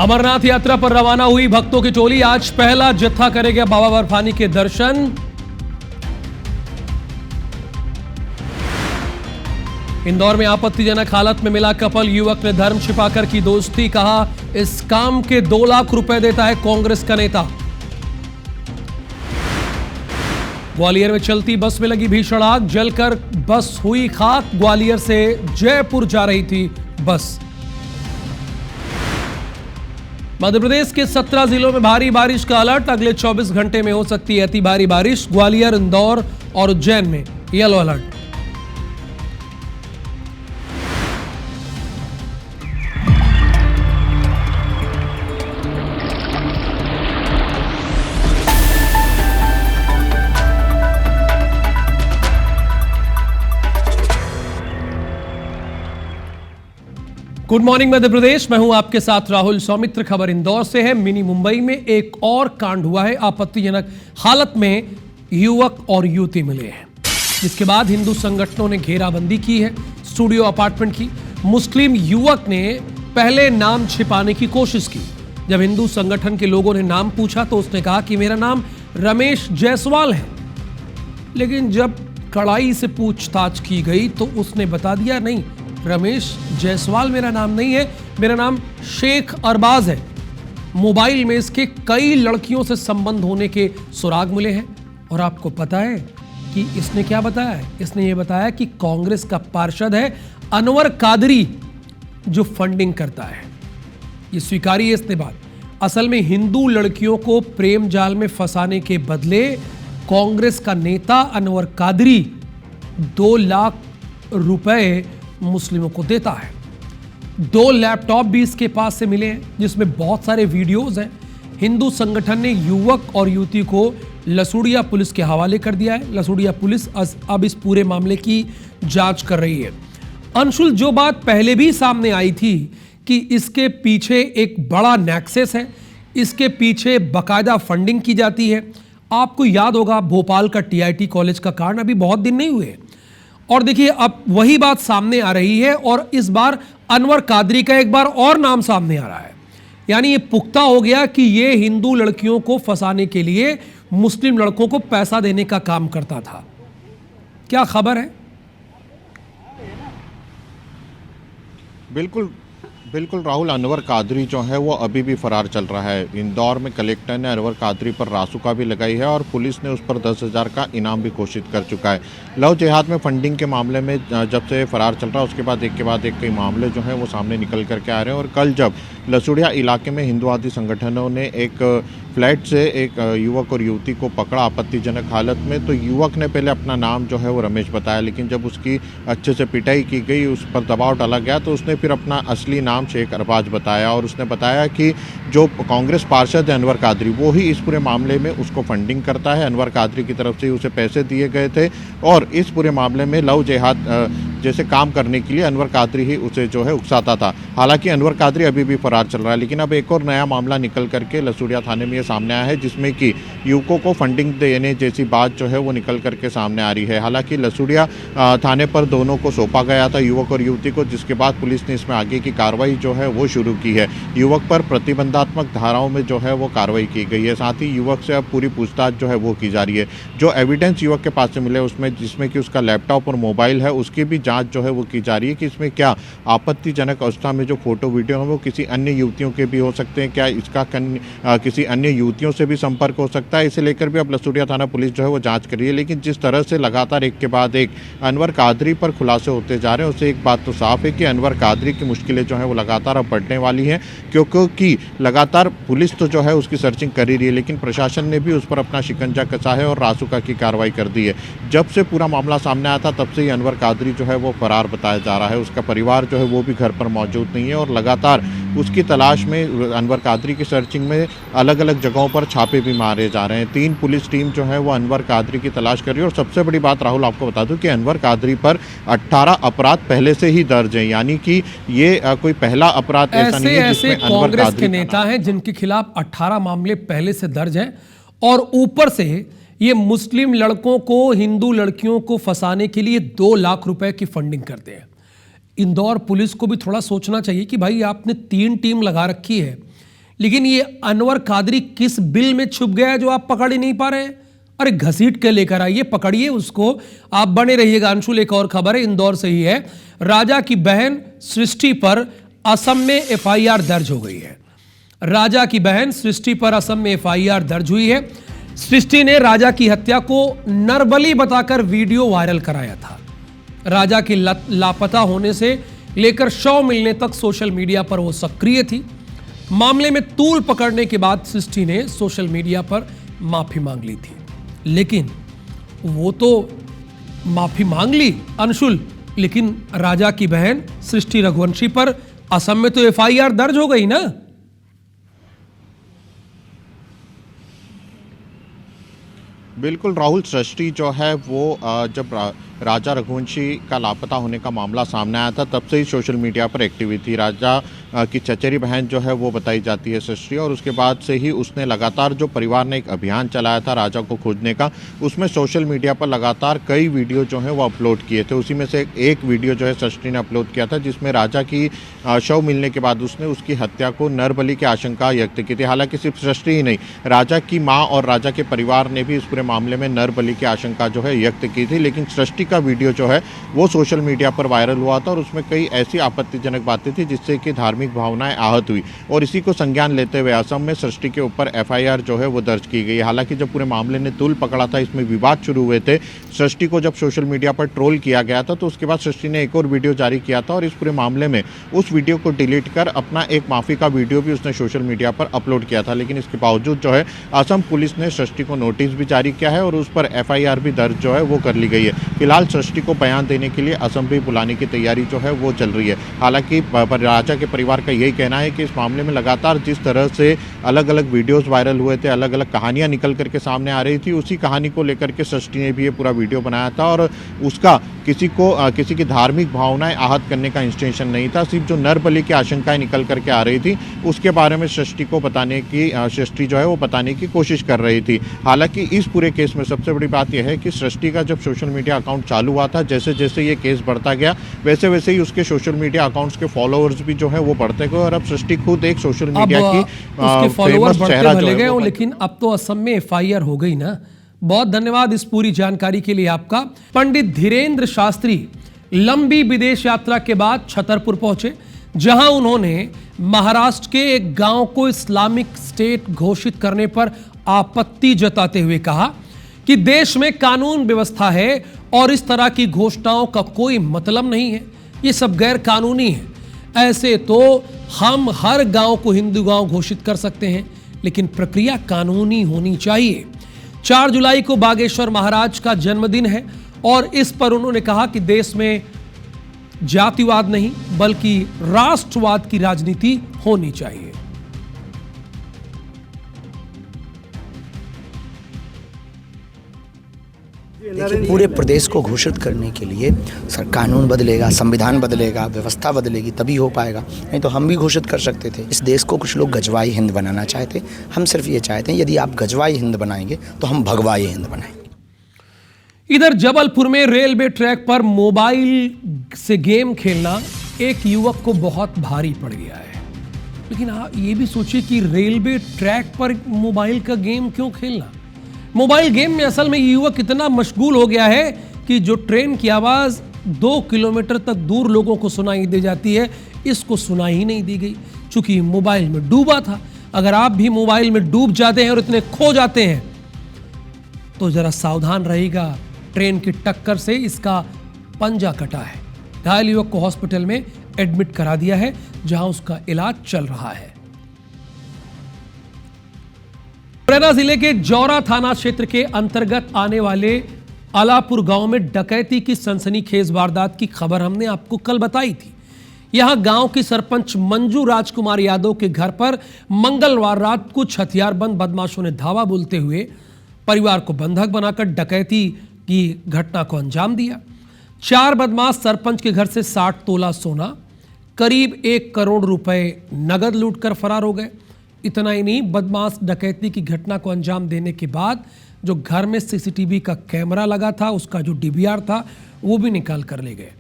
अमरनाथ यात्रा पर रवाना हुई भक्तों की टोली। आज पहला जत्था करेगा बाबा बर्फानी के दर्शन। इंदौर में आपत्तिजनक हालत में मिला कपल, युवक ने धर्म छिपाकर की दोस्ती, कहा इस काम के 2 लाख रुपए देता है कांग्रेस का नेता। ग्वालियर में चलती बस में लगी भीषण आग, जलकर बस हुई खाक। ग्वालियर से जयपुर जा रही थी बस। मध्य प्रदेश के 17 जिलों में भारी बारिश का अलर्ट, अगले 24 घंटे में हो सकती है अति भारी बारिश। ग्वालियर, इंदौर और उज्जैन में yellow alert. Good morning Madhya Pradesh, मैं हूं आपके साथ राहुल सौमित्र। खबर इंदौर से है। मिनी मुंबई में एक और कांड हुआ है। आपत्तिजनक हालत में युवक और युवती मिले हैं, जिसके बाद हिंदू संगठनों ने घेराबंदी की है स्टूडियो अपार्टमेंट की। मुस्लिम युवक ने पहले नाम छिपाने की कोशिश की। जब हिंदू संगठन के लोगों ने नाम पूछा तो उसने कहा कि मेरा नाम रमेश जायसवाल है, लेकिन जब कड़ाई से पूछताछ की गई तो उसने बता दिया नहीं, रमेश जायसवाल मेरा नाम नहीं है, मेरा नाम शेख अरबाज है। मोबाइल में इसके कई लड़कियों से संबंध होने के सुराग मिले हैं। और आपको पता है कि इसने क्या बताया है? इसने ये बताया कि कांग्रेस का पार्षद है अनवर कादरी जो फंडिंग करता है। ये स्वीकारी है इसने बात। असल में हिंदू लड़कियों को प्रेम जाल में फंसाने के बदले कांग्रेस का नेता अनवर कादरी 2 लाख रुपए मुस्लिमों को देता है। 2 लैपटॉप भी इसके पास से मिले हैं, जिसमें बहुत सारे वीडियोस हैं। हिंदू संगठन ने युवक और युवती को लसूड़िया पुलिस के हवाले कर दिया है। लसूड़िया पुलिस अब इस पूरे मामले की जांच कर रही है। अंशुल, जो बात पहले भी सामने आई थी कि इसके पीछे एक बड़ा नेक्सस है, इसके पीछे बाकायदा फंडिंग की जाती है। आपको याद होगा भोपाल का TIT कॉलेज का कांड, अभी बहुत दिन नहीं हुए और देखिए अब वही बात सामने आ रही है। और इस बार अनवर कादरी का एक बार और नाम सामने आ रहा है। यानी ये पुख्ता हो गया कि ये हिंदू लड़कियों को फंसाने के लिए मुस्लिम लड़कों को पैसा देने का काम करता था। क्या खबर है? बिल्कुल राहुल, अनवर कादरी जो है वो अभी भी फरार चल रहा है। इंदौर में कलेक्टर ने अनवर कादरी पर रासुका भी लगाई है और पुलिस ने उस पर 10,000 का इनाम भी घोषित कर चुका है। लव जिहाद में फंडिंग के मामले में जब से फरार चल रहा है उसके बाद एक कई मामले जो हैं वो सामने निकल करके आ रहे हैं। और कल जब लसूड़िया इलाके में हिंदुवादी संगठनों ने एक फ्लैट से एक युवक और युवती को पकड़ा आपत्तिजनक हालत में, तो युवक ने पहले अपना नाम जो है वो रमेश बताया, लेकिन जब उसकी अच्छे से पिटाई की गई, उस पर दबाव डाला गया, तो उसने फिर अपना असली नाम शेख अरबाज बताया। और उसने बताया कि जो कांग्रेस पार्षद है अनवर कादरी, वो ही इस पूरे मामले में उसको फंडिंग करता है। अनवर कादरी की तरफ से उसे पैसे दिए गए थे और इस पूरे मामले में लव जिहाद जैसे काम करने के लिए अनवर कादरी ही उसे जो है उकसाता था। हालांकि अनवर कादरी अभी भी फरार चल रहा है, लेकिन अब एक और नया मामला निकल करके लसूड़िया थाने में ये सामने आया है, जिसमें कि युवकों को फंडिंग देने जैसी बात जो है वो निकल करके सामने आ रही है। हालांकि लसूड़िया थाने पर दोनों को सौंपा गया था, युवक और युवती को, जिसके बाद पुलिस ने इसमें आगे की कार्रवाई जो है वो शुरू की है। युवक पर प्रतिबंधात्मक धाराओं में जो है वो कार्रवाई की गई है। साथ ही युवक से अब पूरी पूछताछ जो है वो की जा रही है। जो एविडेंस युवक के पास से मिले उसमें, जिसमें कि उसका लैपटॉप और मोबाइल है, उसकी भी जांच जो है वो की जा रही है कि इसमें क्या आपत्तिजनक अवस्था में जो फोटो वीडियो है वो किसी अन्य युवतियों के भी हो सकते हैं, क्या इसका किसी अन्य युवतियों से भी संपर्क हो सकता है। इसे लेकर भी अब लसूड़िया थाना पुलिस जो है वो जांच कर रही है। लेकिन जिस तरह से लगातार एक के बाद एक अनवर कादरी पर खुलासे होते जा रहे हैं, उससे एक बात तो साफ है कि अनवर कादरी की मुश्किलें जो है वो लगातार अब बढ़ने वाली हैं, क्योंकि लगातार पुलिस तो जो है उसकी सर्चिंग कर ही रही है, लेकिन प्रशासन ने भी उस पर अपना शिकंजा कसा है और रासुका की कार्रवाई कर दी है। जब से पूरा मामला सामने आया था तब से ही अनवर कादरी जो है वो फरार बताया जा रहा है। उसका परिवार जो है वो भी घर पर मौजूद नहीं है और लगातार उसकी तलाश में अनवर कादरी की सर्चिंग में अलग अलग जगहों पर छापे भी मारे जा रहे हैं। 3 पुलिस टीम जो है वो अनवर कादरी की तलाश कर रही है। और सबसे बड़ी बात राहुल आपको बता दूं कि अनवर कादरी पर 18 अपराध पहले से ही दर्ज हैं, यानी कि ये कोई पहला अपराध ऐसा नहीं है जिसमें अनवर कांग्रेस के नेता हैं जिनके खिलाफ 18 मामले पहले से दर्ज हैं और ऊपर से ये मुस्लिम लड़कों को हिंदू लड़कियों को फंसाने के लिए 2 लाख रुपए की फंडिंग करते हैं। इंदौर पुलिस को भी थोड़ा सोचना चाहिए कि भाई आपने 3 टीम लगा रखी है, लेकिन ये अनवर कादरी किस बिल में छुप गया है जो आप पकड़ ही नहीं पा रहे हैं? अरे घसीट के लेकर आइए, पकड़िए उसको। आप बने रहिएगा। अंशुल, एक और खबर है, इंदौर से ही है। राजा की बहन सृष्टि पर असम में एफआईआर दर्ज हो गई है। राजा की बहन सृष्टि पर असम में एफआईआर दर्ज हुई है। सृष्टि ने राजा की हत्या को नरबली बताकर वीडियो वायरल कराया था। राजा के लापता होने से लेकर शव मिलने तक सोशल मीडिया पर वो सक्रिय थी। मामले में तूल पकड़ने के बाद सृष्टि ने सोशल मीडिया पर माफी मांग ली थी, लेकिन वो तो माफी मांग ली अंशुल, लेकिन राजा की बहन सृष्टि रघुवंशी पर असम में तो एफआईआर दर्ज हो गई ना। बिल्कुल राहुल, सृष्टि जो है वो जब राजा रघुवंशी का लापता होने का मामला सामने आया था तब से ही सोशल मीडिया पर एक्टिव हुई थी। राजा की चचेरी बहन जो है वो बताई जाती है सृष्टि, और उसके बाद से ही उसने लगातार, जो परिवार ने एक अभियान चलाया था राजा को खोजने का, उसमें सोशल मीडिया पर लगातार कई वीडियो जो है वो अपलोड किए थे। उसी में से एक वीडियो जो है सृष्टि ने अपलोड किया था जिसमें राजा की शव मिलने के बाद उसने उसकी हत्या को नरबली की आशंका व्यक्त की थी। हालांकि सिर्फ सृष्टि ही नहीं, राजा की माँ और राजा के परिवार ने भी इस पूरे मामले में नरबली की आशंका जो है व्यक्त की थी। लेकिन सृष्टि का वीडियो जो है वो सोशल मीडिया पर वायरल हुआ था और उसमें कई ऐसी आपत्तिजनक बातें थी जिससे कि धार्मिक भावनाएं आहत हुई, और इसी को संज्ञान लेते हुए असम में सृष्टि के ऊपर एफआईआर जो है वो दर्ज की गई। हालांकि जब पूरे मामले ने तूल पकड़ा था, इसमें विवाद शुरू हुए थे, सृष्टि को जब सोशल मीडिया पर ट्रोल किया गया था, तो उसके बाद सृष्टि ने एक और वीडियो जारी किया था और इस पूरे मामले में उस वीडियो को डिलीट कर अपना एक माफी का वीडियो भी उसने सोशल मीडिया पर अपलोड किया था। लेकिन इसके बावजूद जो है असम पुलिस ने सृष्टि को नोटिस भी जारी किया है और उस पर एफआईआर भी दर्ज जो है वो कर ली गई है। फिलहाल सृष्टि को बयान देने के लिए असम भी बुलाने की तैयारी जो है वो चल रही है। हालांकि राजा के परिवार का यही कहना है कि इस मामले में लगातार जिस तरह से अलग अलग वीडियोस वायरल हुए थे, अलग अलग कहानियां निकल करके सामने आ रही थी, उसी कहानी को लेकर के सृष्टि ने भी ये पूरा वीडियो बनाया था और उसका किसी की धार्मिक भावनाएं आहत करने का इंटेंशन नहीं था। सिर्फ जो नरबली की आशंकाएं निकल करके आ रही थी उसके बारे में सृष्टि जो है वो बताने की कोशिश कर रही थी। हालांकि इस पूरे केस में सबसे बड़ी बात यह है कि सृष्टि का जब सोशल मीडिया अकाउंट चालू हुआ था, जैसे जैसे ये केस बढ़ता गया वैसे वैसे ही उसके सोशल मीडिया अकाउंट्स के फॉलोअर्स भी जो है वो बढ़ते गए और अब सृष्टि खुद एक सोशल मीडिया की फॉलोअर्स चेहरा जो है। लेकिन अब तो असम में एफआईआर हो गई ना। बहुत धन्यवाद इस पूरी जानकारी के लिए आपका। पंडित धीरेन्द्र शास्त्री लंबी विदेश यात्रा के बाद छतरपुर पहुंचे, जहां उन्होंने महाराष्ट्र के एक गांव को इस्लामिक स्टेट घोषित करने पर आपत्ति जताते हुए कहा कि देश में कानून व्यवस्था है और इस तरह की घोषणाओं का कोई मतलब नहीं है, ये सब गैर कानूनी है। ऐसे तो हम हर गांव को हिंदू गांव घोषित कर सकते हैं, लेकिन प्रक्रिया कानूनी होनी चाहिए। 4 जुलाई को बागेश्वर महाराज का जन्मदिन है और इस पर उन्होंने कहा कि देश में जातिवाद नहीं बल्कि राष्ट्रवाद की राजनीति होनी चाहिए। देखिए, पूरे प्रदेश को घोषित करने के लिए कानून बदलेगा, संविधान बदलेगा, व्यवस्था बदलेगी, तभी हो पाएगा। नहीं तो हम भी घोषित कर सकते थे। इस देश को कुछ लोग गजवाई हिंद बनाना चाहते, हम सिर्फ ये चाहते हैं यदि आप गजवाई हिंद बनाएंगे तो हम भगवाई हिंद बनाएंगे। इधर जबलपुर में रेलवे ट्रैक पर मोबाइल से गेम खेलना एक युवक को बहुत भारी पड़ गया है। लेकिन आप ये भी सोचिए कि रेलवे ट्रैक पर मोबाइल का गेम क्यों खेलना। मोबाइल गेम में असल में युवक इतना मशगूल हो गया है कि जो ट्रेन की आवाज़ 2 किलोमीटर तक दूर लोगों को सुनाई दे जाती है, इसको सुनाई ही नहीं दी गई, चूंकि मोबाइल में डूबा था। अगर आप भी मोबाइल में डूब जाते हैं और इतने खो जाते हैं तो जरा सावधान रहिएगा। ट्रेन की टक्कर से इसका पंजा कटा है। घायल युवक को हॉस्पिटल में एडमिट करा दिया है, जहां उसका इलाज चल रहा है। मुरैना जिले के जौरा थाना क्षेत्र के अंतर्गत आने वाले आलापुर गांव में डकैती की सनसनीखेज वारदात की खबर हमने आपको कल बताई थी। यहां गांव की सरपंच मंजू राजकुमार यादव के घर पर मंगलवार रात कुछ हथियारबंद बदमाशों ने धावा बोलते हुए परिवार को बंधक बनाकर डकैती की घटना को अंजाम दिया। 4 बदमाश सरपंच के घर से 60 तोला सोना, करीब 1 करोड़ रुपए नगद लूटकर फरार हो गए। इतना ही नहीं, बदमाश डकैती की घटना को अंजाम देने के बाद जो घर में सीसीटीवी का कैमरा लगा था, उसका जो डीवीआर था, वो भी निकाल कर ले गए।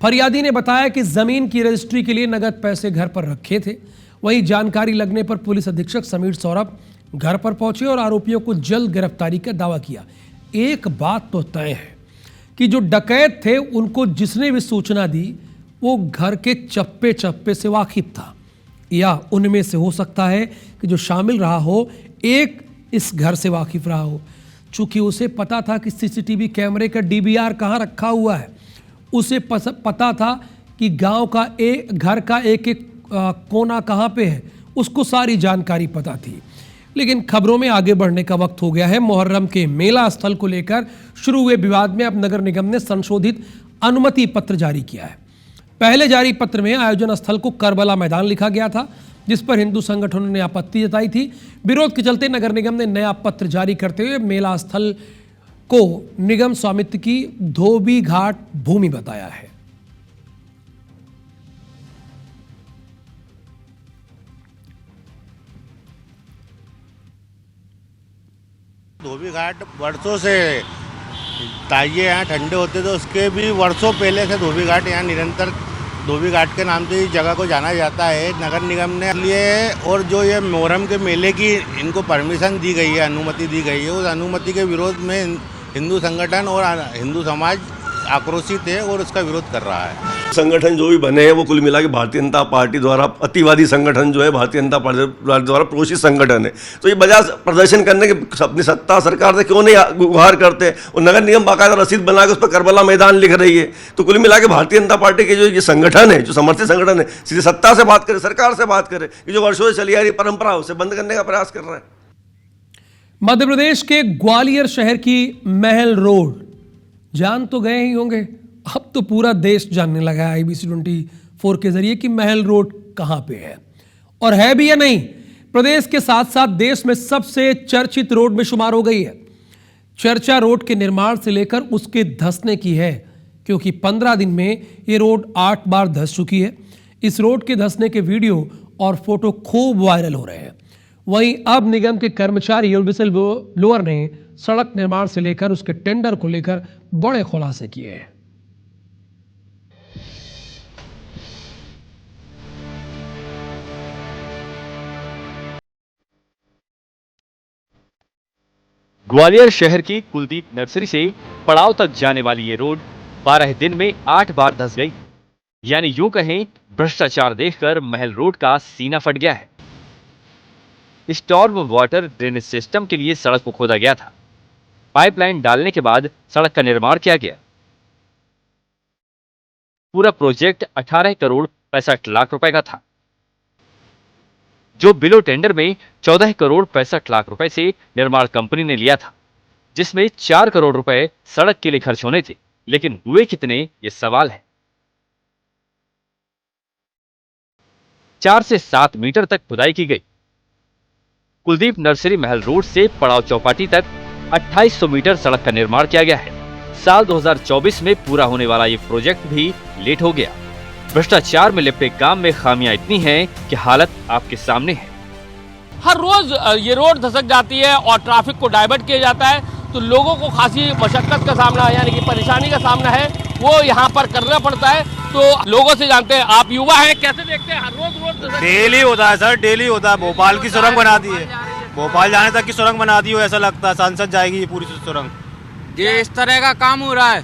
फरियादी ने बताया कि जमीन की रजिस्ट्री के लिए नगद पैसे घर पर रखे थे। वहीं जानकारी लगने पर पुलिस अधीक्षक समीर सौरभ घर पर पहुंचे और आरोपियों को जल्द गिरफ्तारी का दावा किया। एक बात तो तय है कि जो डकैत थे उनको जिसने भी सूचना दी वो घर के चप्पे चप्पे से वाकिफ था, या उनमें से हो सकता है कि जो शामिल रहा हो एक इस घर से वाकिफ रहा हो। चूंकि उसे पता था कि सीसीटीवी कैमरे का डीवीआर कहाँ रखा हुआ है, उसे पता था कि गांव का घर का एक एक कोना कहाँ पे है, उसको सारी जानकारी पता थी। लेकिन खबरों में आगे बढ़ने का वक्त हो गया है। मुहर्रम के मेला स्थल को लेकर शुरू हुए विवाद में अब नगर निगम ने संशोधित अनुमति पत्र जारी किया है। पहले जारी पत्र में आयोजन स्थल को करबला मैदान लिखा गया था, जिस पर हिंदू संगठनों ने आपत्ति जताई थी। विरोध के चलते नगर निगम ने नया पत्र जारी करते हुए मेला स्थल को निगम स्वामित्व की धोबी घाट भूमि बताया है। धोबी घाट वर्षों से ताइये यहाँ ठंडे होते तो उसके भी वर्षों पहले से धोबी घाट यहाँ निरंतर धोबी घाट के नाम से इस जगह को जाना जाता है। नगर निगम ने लिए और जो ये मुहर्रम के मेले की इनको परमिशन दी गई है, अनुमति दी गई है, उस अनुमति के विरोध में हिंदू संगठन और हिंदू समाज आक्रोशित है और उसका विरोद कर रहा है। संगठन जो भी बने हैं वो कुल मिला के भारतीय जनता पार्टी द्वारा अतिवादी संगठन जो है भारतीय जनता पार्टी द्वारा प्रोषित संगठन है। तो ये बजाय प्रदर्शन करने के अपनी सत्ता सरकार से क्यों नहीं गुहार करते, और नगर निगम बाकायदा रसीद बना के उस पर करबला मैदान लिख रही है। तो कुल मिला के भारतीय जनता पार्टी के जो ये संगठन है, जो समर्थित संगठन है, सीधे सत्ता से बात करे, सरकार से बात करे, कि जो वर्षों से चली आ रही परंपरा उसे बंद करने का प्रयास कर रहा है। मध्य प्रदेश के ग्वालियर शहर की महल रोड जान तो गए ही होंगे, अब तो पूरा देश जानने लगा है IBC 24 के जरिए कि महल रोड कहां पे है, और है भी या नहीं। प्रदेश के साथ साथ देश में सबसे चर्चित रोड में शुमार हो गई है। चर्चा रोड के निर्माण से लेकर उसके धंसने की है, क्योंकि 15 दिन में ये रोड 8 बार धंस चुकी है। इस रोड के धंसने के वीडियो और फोटो खूब वायरल हो रहे हैं। वहीं अब निगम के कर्मचारी और विसल ब्लोअर ने सड़क निर्माण से लेकर उसके टेंडर को लेकर बड़े खुलासे किए हैं। ग्वालियर शहर की कुलदीप नर्सरी से पड़ाव तक जाने वाली ये रोड 12 दिन में 8 बार धंस गई। यानी यूं कहें भ्रष्टाचार देखकर महल रोड का सीना फट गया है। स्टॉर्म वाटर ड्रेनेज सिस्टम के लिए सड़क को खोदा गया था। पाइपलाइन डालने के बाद सड़क का निर्माण किया गया। पूरा प्रोजेक्ट 18 करोड़ 65 लाख रुपए का था, जो बिलो टेंडर में 14 करोड़ 65 लाख रुपए से निर्माण कंपनी ने लिया था, जिसमें 4 करोड़ रुपए सड़क के लिए खर्च होने थे। लेकिन हुए कितने, ये सवाल है। 4 से 7 मीटर तक खुदाई की गई। कुलदीप नर्सरी महल रोड से पड़ाव चौपाटी तक 2800 मीटर सड़क का निर्माण किया गया है। साल 2024 में पूरा होने वाला ये प्रोजेक्ट भी लेट हो गया। भ्रष्टाचार में लिपटे काम में खामियां इतनी हैं कि हालत आपके सामने है। हर रोज ये रोड धसक जाती है और ट्रैफिक को डाइवर्ट किया जाता है, तो लोगों को खासी मशक्कत का सामना यानी कि परेशानी का सामना है वो यहाँ पर करना पड़ता है। तो लोगों से जानते हैं, आप युवा हैं, कैसे देखते हैं? हर रोज डेली होता है सर, डेली होता है। भोपाल की सुरंग बना दी है, भोपाल जाने तक की सुरंग बना दी हो, ऐसा लगता है सांसद जाएगी ये पूरी सुरंग। ये इस तरह का काम हो रहा है,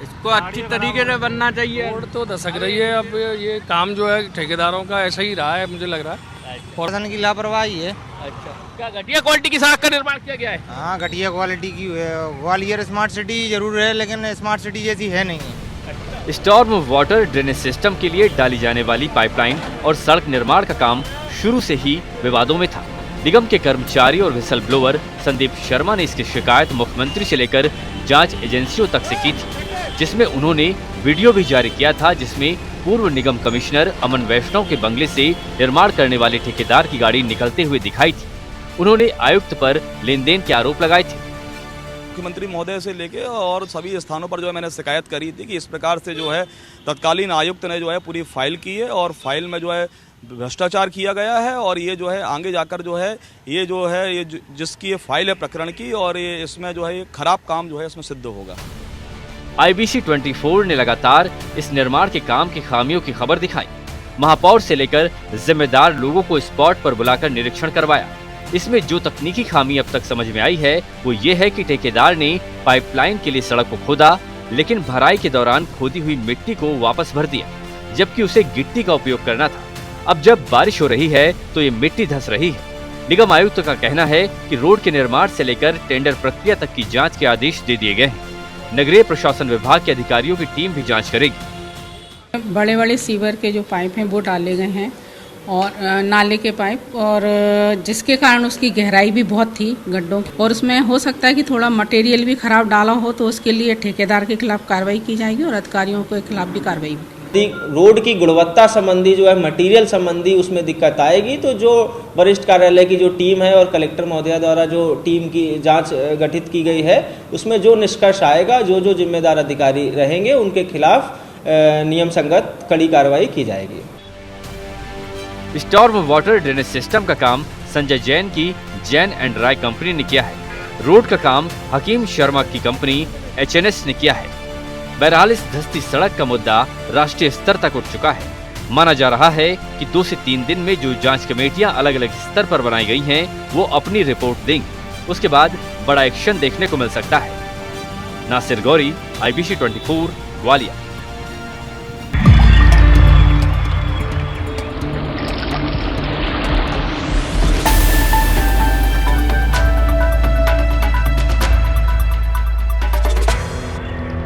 इसको अच्छी तरीके से बनना चाहिए। रोड तो धसक रही है। अब ये काम जो है ठेकेदारों का ऐसा ही रहा है, मुझे लग रहा है प्रशासन की लापरवाही है। अच्छा, क्या घटिया क्वालिटी की सड़क का निर्माण किया गया है? हाँ, घटिया क्वालिटी की है। ग्वालियर स्मार्ट सिटी जरूर है, लेकिन स्मार्ट सिटी जैसी है नहीं है। स्टॉर्म वाटर ड्रेनेज सिस्टम के लिए डाली जाने वाली पाइपलाइन और सड़क निर्माण का काम शुरू से ही विवादों में था। निगम के कर्मचारी और व्हिसल ब्लोअर संदीप शर्मा ने इसकी शिकायत मुख्यमंत्री से लेकर जांच एजेंसियों तक से की थी, जिसमें उन्होंने वीडियो भी जारी किया था, जिसमें पूर्व निगम कमिश्नर अमन वैष्णव के बंगले से निर्माण करने वाले ठेकेदार की गाड़ी निकलते हुए दिखाई थी। उन्होंने आयुक्त पर लेन-देन के आरोप लगाए थे। मुख्यमंत्री महोदय से लेके और सभी स्थानों पर जो है मैंने शिकायत करी थी कि इस प्रकार से जो है तत्कालीन आयुक्त ने जो है पूरी फाइल की है और फाइल में जो है भ्रष्टाचार किया गया है, और ये जो है आगे जाकर जो है ये जिसकी ये फाइल है प्रकरण की, और ये इसमें जो है ये खराब काम जो है इसमें सिद्ध होगा। IBC 24 ने लगातार इस निर्माण के काम की खामियों की खबर दिखाई। महापौर से लेकर जिम्मेदार लोगों को स्पॉट पर बुलाकर निरीक्षण करवाया। इसमें जो तकनीकी खामी अब तक समझ में आई है वो ये है कि ठेकेदार ने पाइपलाइन के लिए सड़क को खोदा, लेकिन भराई के दौरान खोदी हुई मिट्टी को वापस भर दिया, जबकि उसे गिट्टी का उपयोग करना था। अब जब बारिश हो रही है तो ये मिट्टी धंस रही है। निगम आयुक्त का कहना है कि रोड के निर्माण से लेकर टेंडर प्रक्रिया तक की जांच के आदेश दे दिए गए हैं। नगरीय प्रशासन विभाग के अधिकारियों की टीम भी जांच करेगी। बड़े बड़े सीवर के जो पाइप हैं वो डाले गए हैं और नाले के पाइप, और जिसके कारण उसकी गहराई भी बहुत थी गड्ढों की, और उसमें हो सकता है कि थोड़ा मटेरियल भी खराब डाला हो, तो उसके लिए ठेकेदार के खिलाफ कार्रवाई की जाएगी और अधिकारियों के खिलाफ भी कार्रवाई होगी। रोड की गुणवत्ता संबंधी जो है मटेरियल संबंधी उसमें दिक्कत आएगी तो जो वरिष्ठ कार्यालय की जो टीम है और कलेक्टर महोदया द्वारा जो टीम की जांच गठित की गई है उसमें जो निष्कर्ष आएगा, जो जिम्मेदार अधिकारी रहेंगे उनके खिलाफ नियम संगत कड़ी कार्रवाई की जाएगी। स्टॉर्म वाटर ड्रेनेज सिस्टम का काम संजय जैन की जैन एंड राय कंपनी ने किया है। रोड का काम हकीम शर्मा की कंपनी HNS ने किया है। बहरहाल इस धंसती सड़क का मुद्दा राष्ट्रीय स्तर तक उठ चुका है। माना जा रहा है कि 2 से 3 दिन में जो जांच कमेटियां अलग अलग स्तर पर बनाई गई हैं, वो अपनी रिपोर्ट देंगी। उसके बाद बड़ा एक्शन देखने को मिल सकता है। नासिर गौरी, IBC 24, ग्वालियर।